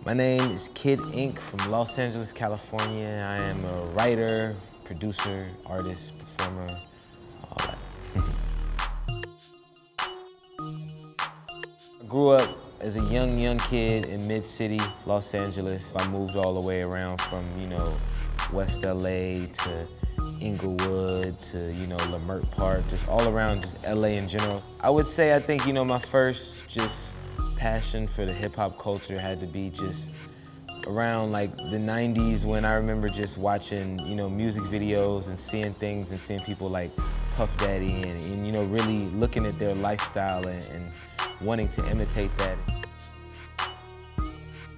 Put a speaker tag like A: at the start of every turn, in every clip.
A: My name is Kid Ink from Los Angeles, California. I am a writer, producer, artist, performer, all that. I grew up as a young kid in mid-city, Los Angeles. I moved all the way around from, West LA to Inglewood to, Leimert Park, just all around just LA in general. I would say, I think, my first just passion for the hip-hop culture had to be just around like the 90s when I remember just watching, music videos and seeing things and seeing people like Puff Daddy and really looking at their lifestyle and wanting to imitate that.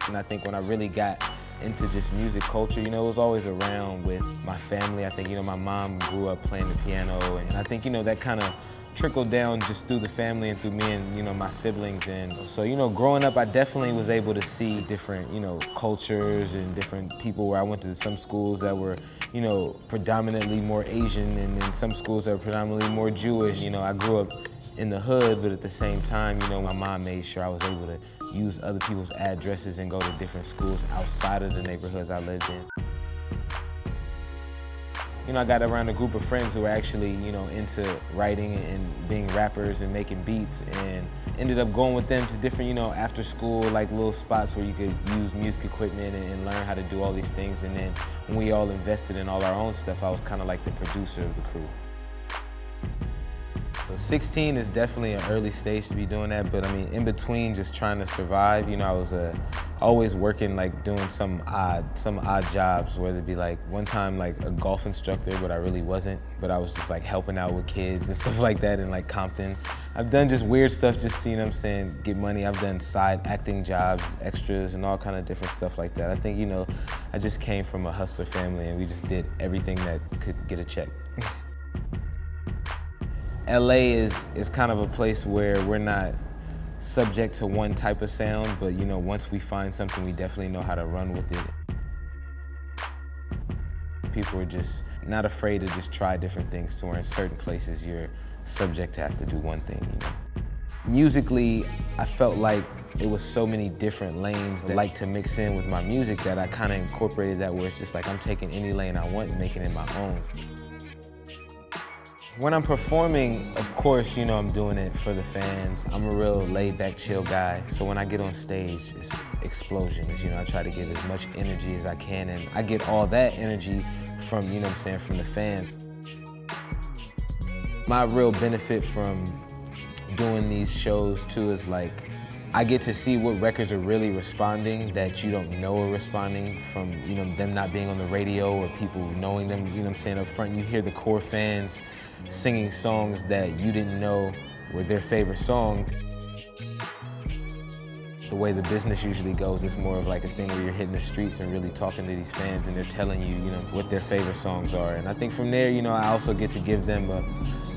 A: And I think when I really got into just music culture, it was always around with my family. I think, my mom grew up playing the piano, and I think, that kind of trickled down just through the family and through me and, my siblings. And so, growing up, I definitely was able to see different, cultures and different people where I went to some schools that were, predominantly more Asian, and then some schools that were predominantly more Jewish. I grew up in the hood, but at the same time, my mom made sure I was able to use other people's addresses and go to different schools outside of the neighborhoods I lived in. I got around a group of friends who were actually, into writing and being rappers and making beats, and ended up going with them to different, after school, like little spots where you could use music equipment and learn how to do all these things. And then when we all invested in all our own stuff, I was kind of like the producer of the crew. So 16 is definitely an early stage to be doing that, but I mean, in between just trying to survive, I was always working, like doing some odd jobs, whether it be like one time like a golf instructor, but I really wasn't, but I was just like helping out with kids and stuff like that in like Compton. I've done just weird stuff just to, get money. I've done side acting jobs, extras, and all kind of different stuff like that. I think, I just came from a hustler family and we just did everything that could get a check. LA is kind of a place where we're not subject to one type of sound, but once we find something, we definitely know how to run with it. People are just not afraid to just try different things, to where in certain places you're subject to have to do one thing, Musically, I felt like it was so many different lanes that I like to mix in with my music that I kind of incorporated that, where it's just like I'm taking any lane I want and making it my own. When I'm performing, of course, I'm doing it for the fans. I'm a real laid-back, chill guy. So when I get on stage, it's explosions. I try to give as much energy as I can, and I get all that energy from, from the fans. My real benefit from doing these shows, too, is like, I get to see what records are really responding that you don't know are responding from, them not being on the radio or people knowing them, up front. You hear the core fans singing songs that you didn't know were their favorite song. The way the business usually goes, it's more of like a thing where you're hitting the streets and really talking to these fans, and they're telling you, what their favorite songs are. And I think from there, I also get to give them a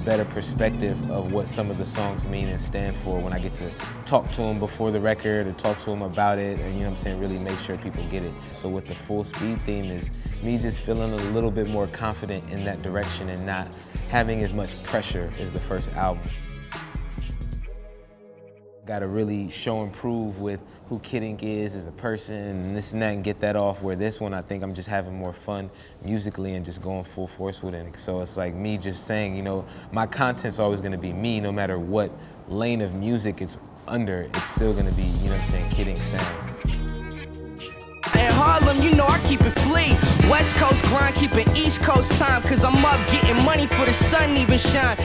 A: better perspective of what some of the songs mean and stand for when I get to talk to them before the record or talk to them about it, and really make sure people get it. So with the Full Speed theme is me just feeling a little bit more confident in that direction and not having as much pressure as the first album. Got to really show and prove with who Kid Ink is as a person and this and that, and get that off, where this one I think I'm just having more fun musically and just going full force with it. So it's like me just saying, my content's always going to be me, no matter what lane of music it's under, it's still going to be, Kid Ink sound.
B: In Harlem, I keep it flee. West Coast grind, keeping East Coast time, cause I'm up getting money for the sun even shine.